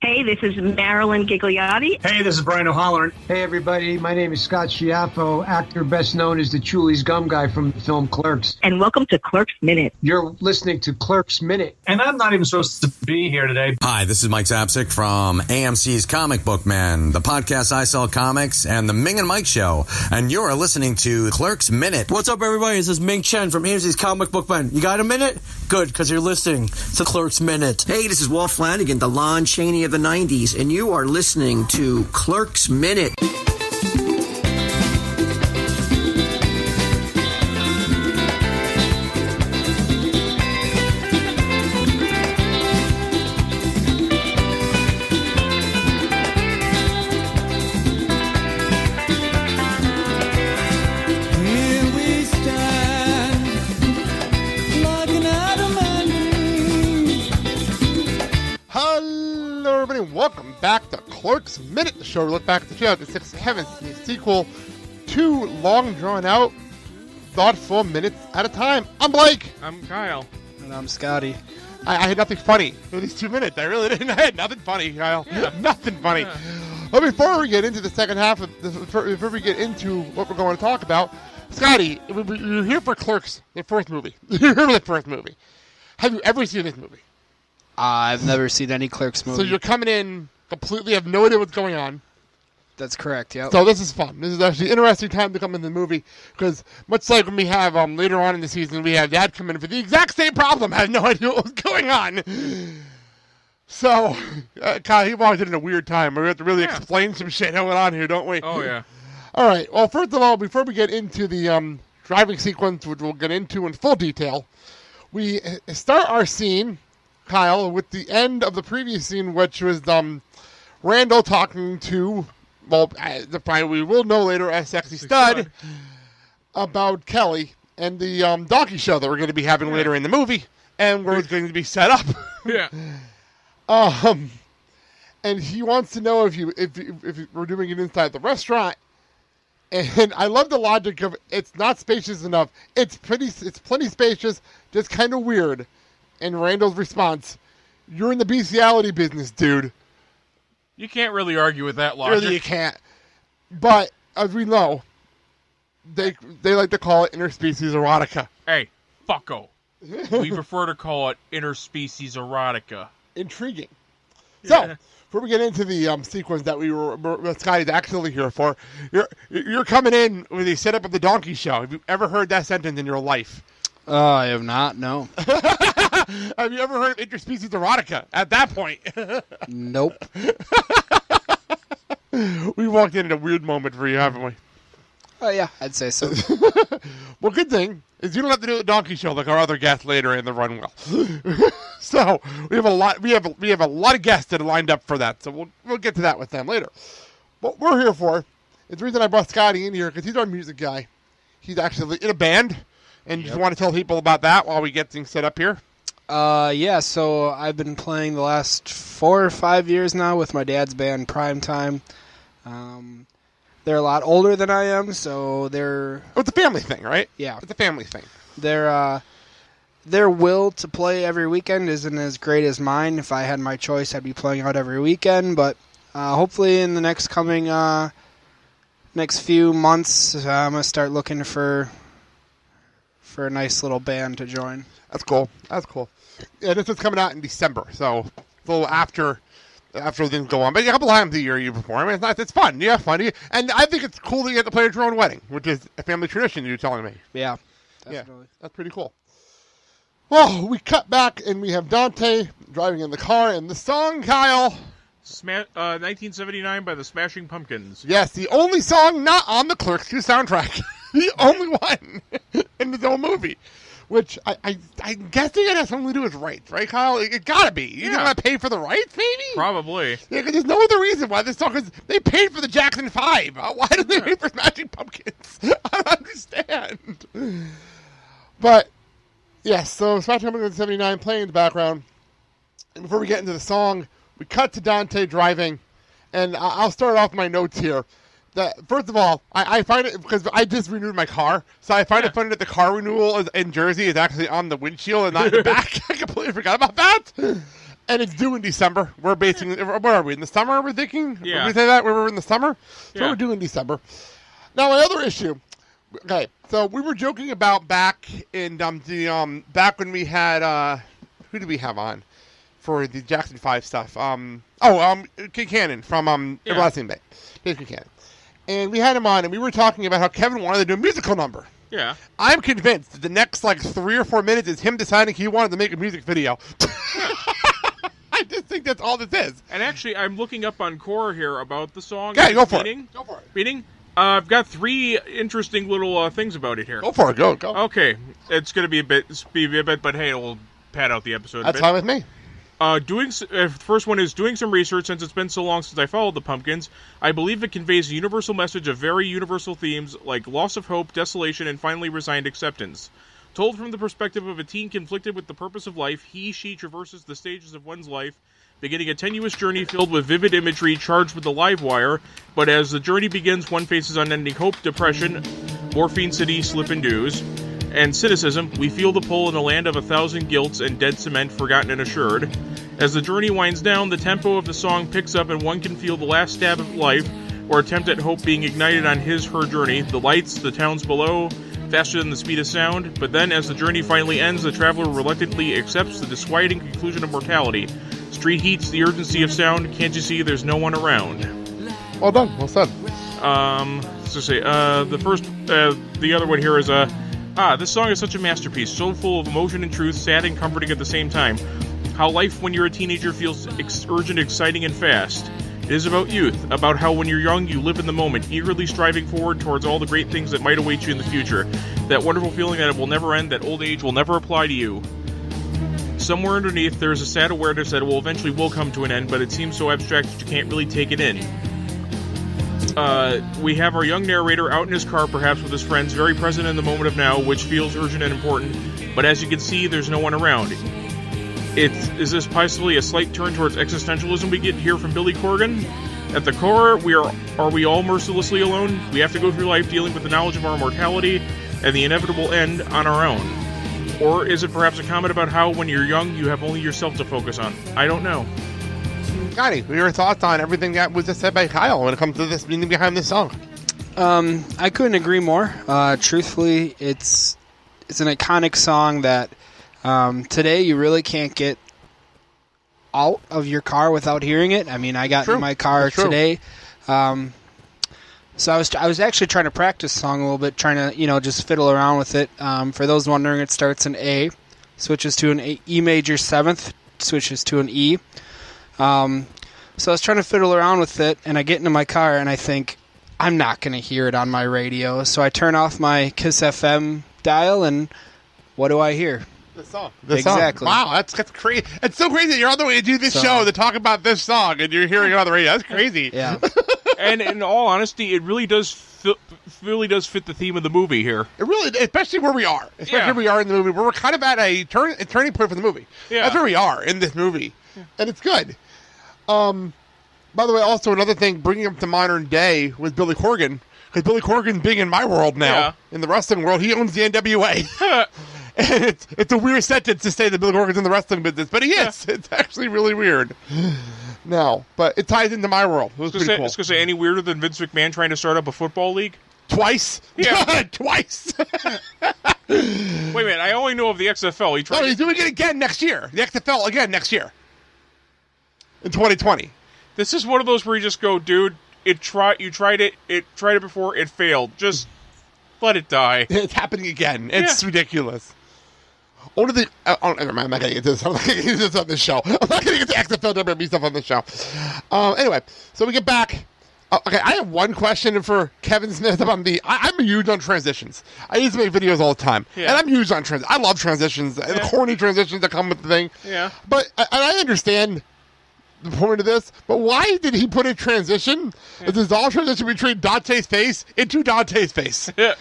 Hey, this is Marilyn Gigliotti. Hey, this is Brian O'Halloran. Hey, everybody. My name is Scott Schiaffo, actor best known as the Chulies Gum Guy from the film Clerks. And welcome to Clerks Minute. You're listening to Clerks Minute. And I'm not even supposed to be here today. Hi, this is Mike Zapsik from AMC's Comic Book Man, the podcast I Sell Comics, and the Ming and Mike Show. And you're listening to Clerks Minute. What's up, everybody? This is Ming Chen from AMC's Comic Book Man. You got a minute? Good, because you're listening to Clerks Minute. Hey, this is Walt Flanagan, the Lon Chaney of the 90s, and you are listening to Clerks Minute. Welcome back to Clerks Minute, the show to look back at the 2006 Kevin Smith sequel, 2 long drawn-out, thoughtful minutes at a time. I'm Blake. I'm Kyle. And I'm Scotty. I had nothing funny for these 2 minutes. I really didn't. I had nothing funny, Kyle. Yeah. Nothing funny. Yeah. But before we get into the second half of this, before we get into what we're going to talk about, Scotty, you're here for Clerks, the first movie. You're here for the first movie. Have you ever seen this movie? I've never seen any Clerks movie. So you're coming in completely have no idea what's going on. That's correct, yeah. So this is fun. This is actually an interesting time to come in the movie because much like when we have later on in the season, we have Dad come in for the exact same problem, had no idea what was going on. So, Kyle, he walked in at a weird time. We have to really explain some shit going on here, don't we? Oh, yeah. All right. Well, first of all, before we get into the driving sequence, which we'll get into in full detail, we start our scene, Kyle, with the end of the previous scene, which was Randall talking to, we will know later as Sexy Stud, about Kelly and the donkey show that we're going to be having later in the movie, and where it's going to be set up. Yeah. And he wants to know if we're doing it inside the restaurant. And I love the logic of it's not spacious enough. It's plenty spacious, just kind of weird. And Randall's response, "You're in the bestiality business, dude." You can't really argue with that logic. Really, you can't. But, as we know, they like to call it interspecies erotica. Hey, fucko. We prefer to call it interspecies erotica. Intriguing. Yeah. So, before we get into the sequence that Scotty's actually here for, you're coming in with the setup of the donkey show. Have you ever heard that sentence in your life? I have not, no. Have you ever heard of interspecies erotica at that point? Nope. We walked in at a weird moment for you, haven't we? Oh, yeah, I'd say so. Well, good thing is you don't have to do the donkey show like our other guests later in the run will. So we have a lot of guests that are lined up for that. So we'll get to that with them later. What we're here for is the reason I brought Scotty in here because he's our music guy. He's actually in a band. And you want to tell people about that while we get things set up here? Yeah, so I've been playing the last 4 or 5 years now with my dad's band, Primetime. They're a lot older than I am, so they're... Oh, it's a family thing, right? Yeah. It's a family thing. Their will to play every weekend isn't as great as mine. If I had my choice, I'd be playing out every weekend, but hopefully in the next few months, I'm going to start looking for a nice little band to join. That's cool. Yeah, this is coming out in December, so a little after things go on. But a couple times a year you perform. It's fun. Yeah, funny. And I think it's cool that you get to play at your own wedding, which is a family tradition, you're telling me. Yeah, definitely. Yeah, that's pretty cool. Well, we cut back, and we have Dante driving in the car, and the song, Kyle... 1979 by the Smashing Pumpkins. Yes, the only song not on the Clerks 2 soundtrack. The only one in the whole movie. Which, I'm guessing it has something to do with rights, right, Kyle? It gotta be. You gotta pay for the rights, maybe? Probably. Yeah, because there's no other reason why this song is... They paid for the Jackson 5. Why did they pay for Smashing Pumpkins? I don't understand. But, yes, so Smashing Pumpkins 79 playing in the background. And before we get into the song, we cut to Dante driving. And I'll start off my notes here. First of all, I find it, because I just renewed my car, so I find it funny that the car renewal in Jersey is actually on the windshield and not in the back. I completely forgot about that. And it's due in December. We're basing. Where are we? In the summer, we're thinking? Yeah. Did we say that? We're in the summer? So Yeah. we're due in December. Now, my other issue. Okay, so we were joking about back in back when we had who did we have on for the Jackson 5 stuff? Kid Cannon from Everlasting Bay. Dave Cannon. And we had him on, and we were talking about how Kevin wanted to do a musical number. Yeah. I'm convinced that the next 3 or 4 minutes is him deciding he wanted to make a music video. I just think that's all this is. And actually, I'm looking up on Core here about the song. Yeah, go for it. Go for it. Meaning, I've got 3 interesting little things about it here. Go for it. Go. Okay, it's going to be a bit, but hey, it'll pad out the episode. That's fine with me. First one is doing some research since it's been so long since I followed the Pumpkins. I believe it conveys a universal message of very universal themes like loss of hope, desolation, and finally resigned acceptance. Told from the perspective of a teen conflicted with the purpose of life, she traverses the stages of one's life, beginning a tenuous journey filled with vivid imagery charged with the live wire, but as the journey begins, one faces unending hope, depression, morphine city slip and do's, and cynicism. We feel the pull in a land of 1,000 guilts and dead cement forgotten and assured. As the journey winds down, the tempo of the song picks up and one can feel the last stab of life or attempt at hope being ignited on her journey. The lights, the towns below, faster than the speed of sound. But then, as the journey finally ends, the traveler reluctantly accepts the disquieting conclusion of mortality. Street heats, the urgency of sound. Can't you see there's no one around? Well done. Well said. The other one here is this song is such a masterpiece, so full of emotion and truth, sad and comforting at the same time. How life when you're a teenager feels urgent, exciting, and fast. It is about youth, about how when you're young you live in the moment, eagerly striving forward towards all the great things that might await you in the future. That wonderful feeling that it will never end, that old age will never apply to you. Somewhere underneath there is a sad awareness that it will eventually come to an end, but it seems so abstract that you can't really take it in. We have our young narrator out in his car, perhaps with his friends, very present in the moment of now, which feels urgent and important, but as you can see, there's no one around. Is this possibly a slight turn towards existentialism we get here from Billy Corgan? At the core, are we all mercilessly alone? We have to go through life dealing with the knowledge of our mortality and the inevitable end on our own. Or is it perhaps a comment about how when you're young, you have only yourself to focus on? I don't know. Scotty, what are your thoughts on everything that was just said by Kyle when it comes to this meaning behind this song? I couldn't agree more. Truthfully, it's an iconic song that today you really can't get out of your car without hearing it. I mean, I got in my car today. So I was actually trying to practice the song a little bit, trying to just fiddle around with it. For those wondering, it starts in A, switches to an E major 7th, switches to an E. So I was trying to fiddle around with it, and I get into my car, and I think, I'm not going to hear it on my radio. So I turn off my KISS FM dial, and what do I hear? The song. Exactly. Wow, that's crazy. It's so crazy that you're on the way to do this show to talk about this song, and you're hearing it on the radio. That's crazy. Yeah. And in all honesty, it really does fit the theme of the movie here. It really, especially where we are. Especially where we are in the movie. We're kind of at a turning point for the movie. Yeah. That's where we are in this movie. Yeah. And it's good. By the way, also another thing, bringing up to modern day with Billy Corgan, because Billy Corgan's big in my world now, in the wrestling world. He owns the NWA. And it's a weird sentence to say that Billy Corgan's in the wrestling business, but he is. Yeah. It's actually really weird. No, but it ties into my world. It was pretty cool. I was going to say, any weirder than Vince McMahon trying to start up a football league? Twice? Yeah. Twice. Wait a minute, I only know of the XFL. He's doing it again next year. The XFL again next year. In 2020. This is one of those where you just go, dude, you tried it before, it failed. Just let it die. It's happening again. It's ridiculous. Never mind. I'm not going to get this. I'm not going to get this on this show. I'm not going to get the XFL WWE stuff on this show. Anyway, so we get back. Okay, I have one question for Kevin Smith about I'm huge on transitions. I used to make videos all the time. Yeah. And I'm huge on transitions. I love transitions. The corny transitions that come with the thing. Yeah. But I understand the point of this, but why did he put a transition, a dissolve transition between Dante's face into Dante's face? Yeah.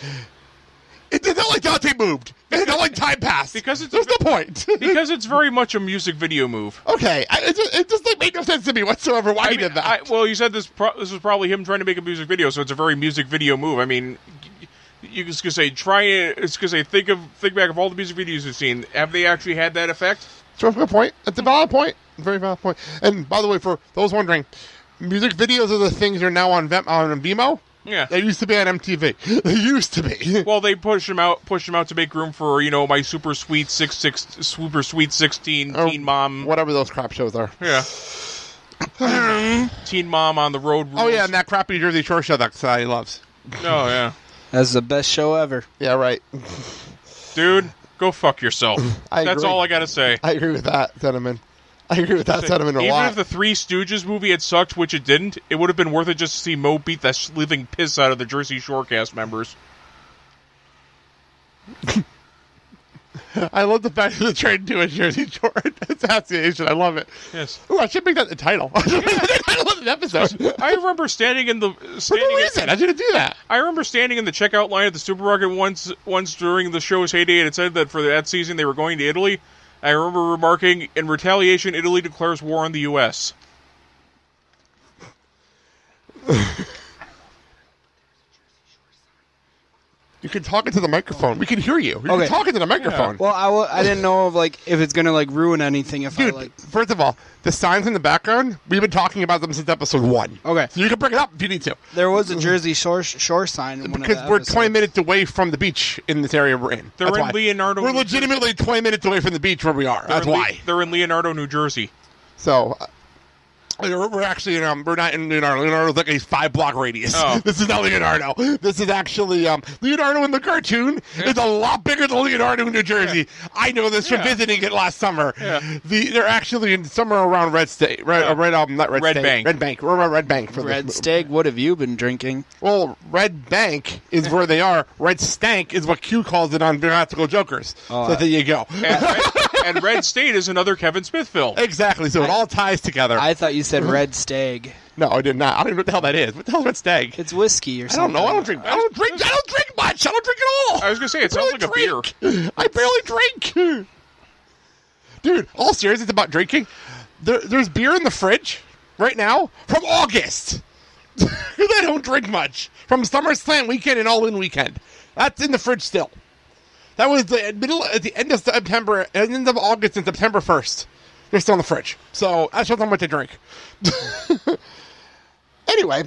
It's not like Dante moved. It's not like time passed. Because it's the point. Because it's very much a music video move. Okay, it just made no sense to me whatsoever why he did that. Well, you said this was probably him trying to make a music video, so it's a very music video move. I mean, you just gonna say think back of all the music videos you've seen. Have they actually had that effect? That's a good point. That's a valid point. Very valid point. And by the way, for those wondering, music videos are the things that are now on Vimeo. Yeah. They used to be on MTV. They used to be. Well, they push them out to make room for, my super sweet 16 Teen Mom. Whatever those crap shows are. Yeah. Teen Mom on the Road Rules. Oh, yeah, and that crappy Jersey Shore show that Scotty loves. Oh, yeah. That's the best show ever. Yeah, right. Dude, go fuck yourself. That's all I gotta say. I agree with that sentiment. I agree with that sentiment a lot. Even if the Three Stooges movie had sucked, which it didn't, it would have been worth it just to see Mo beat the living piss out of the Jersey Shore cast members. I love the fact that they're trying to do a Jersey Shore assassination. I love it. Yes. Ooh, I should make that the title. The title of the episode. I remember standing in the... For no reason. I shouldn't do that. I remember standing in the checkout line at the supermarket once during the show's heyday, and it said that for that season they were going to Italy. I remember remarking, in retaliation, Italy declares war on the U.S. You can talk into the microphone. We can hear you. You can talk into the microphone. Well, I didn't know if it's gonna ruin anything if Dude, I first of all, the signs in the background, we've been talking about them since episode 1. Okay. So you can bring it up if you need to. There was a Jersey Shore sign in one of Because the we're episodes. 20 minutes away from the beach in this area we're in. They're That's in why. Leonardo. We're legitimately 20 minutes away from the beach where we are. That's why. They're in Leonardo, New Jersey. So... we're actually in, we're not in Leonardo. Leonardo's like a 5-block radius. Oh. This is not Leonardo. This is actually, Leonardo in the cartoon is a lot bigger than Leonardo in New Jersey. Yeah. I know this from visiting it last summer. Yeah. They're actually somewhere around Red State. Not Red State. Bank. Red Bank. We're around Red Bank. For Red Stag, what have you been drinking? Well, Red Bank is where they are. Red Stank is what Q calls it on Practical Jokers. So there you go. And Red State is another Kevin Smith film. Exactly. So it all ties together. I thought you said Red Stag. No, I did not. I don't even know what the hell that is. What the hell is Red Stag? It's whiskey or something. I don't know. I don't drink much. I don't drink at all. I was gonna say it sounds like a beer. I barely drink. Dude, all serious, it's about drinking. There's beer in the fridge right now from August. I don't drink much. From SummerSlam weekend and All-In weekend. That's in the fridge still. That was at the end of September, end of August and September 1st. They're still in the fridge. So that's just how much I drink. Anyway,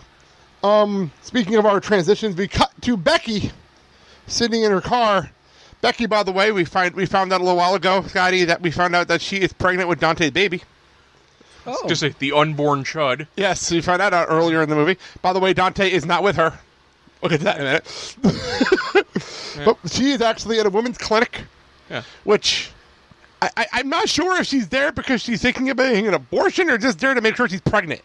speaking of our transitions, we cut to Becky sitting in her car. Becky, by the way, we found out a little while ago, Scotty, that we found out that she is pregnant with Dante's baby. Oh. Just like the unborn chud. Yes, we found that out earlier in the movie. By the way, Dante is not with her. We'll get to that in a minute. But she is actually at a women's clinic, which I'm not sure if she's there because she's thinking about getting an abortion or just there to make sure she's pregnant.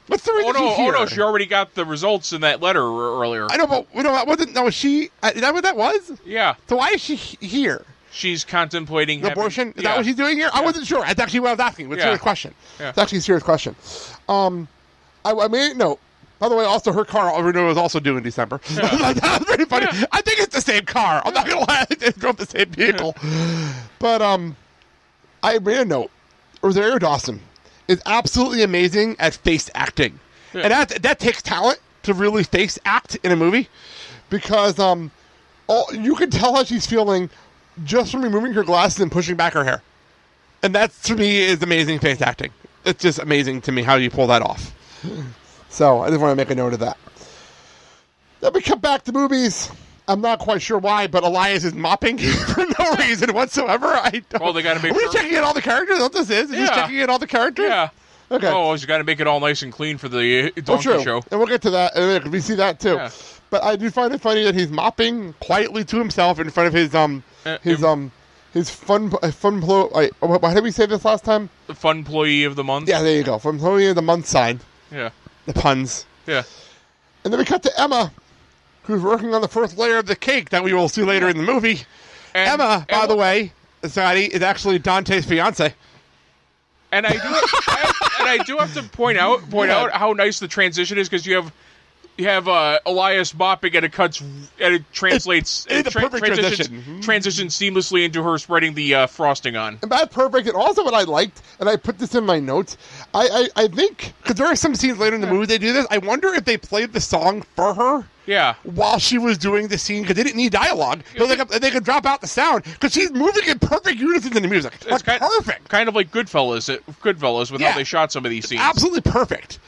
What's the reason she's here? Oh, no, she already got the results in that letter earlier. I know, but that wasn't. No, she. Is that what that was? Yeah. So why is she here? She's contemplating abortion. Is that what she's doing here? Yeah. I wasn't sure. That's actually what I was asking. It's a serious question. Yeah. It's actually a serious question. I made a note. By the way, also her car renewal is also due in December. Yeah. That was pretty funny. Yeah. I think it's the same car. I'm not gonna lie. They drove the same vehicle. But I made a note. Rosario Dawson is absolutely amazing at face acting, and that takes talent to really face act in a movie, because you can tell how she's feeling just from removing her glasses and pushing back her hair, and that to me is amazing face acting. It's just amazing to me how you pull that off. So I just want to make a note of that. Then we come back to movies. I'm not quite sure why, but Elias is mopping for no reason whatsoever. Well, they got to make Are we checking in all the characters? That's what this is? Is he checking in all the characters? Yeah. Okay. Oh, he's got to make it all nice and clean for the Donkey show. And we'll get to that in a minute. We see that too. Yeah. But I do find it funny that he's mopping quietly to himself in front of his fun how did we say this last time? The fun employee of the month. Yeah, there you go. Fun employee of the month sign. Yeah. The puns. Yeah. And then we cut to Emma, who's working on the first layer of the cake that we will see later in the movie. And Emma, by the way, Scotty, is actually Dante's fiance. And I do have to point out how nice the transition is, because you have You have Elias bopping, and it cuts, and it translates. It's a perfect transition. Transitions seamlessly into her spreading the frosting on. And that's perfect. And also what I liked, and I put this in my notes, I think, because there are some scenes later in the movie they do this, I wonder if they played the song for her. Yeah. While she was doing the scene, because they didn't need dialogue. So they could drop out the sound, because she's moving in perfect unison in the music. It's perfect. Kind of like Goodfellas with how they shot some of these scenes. Absolutely perfect.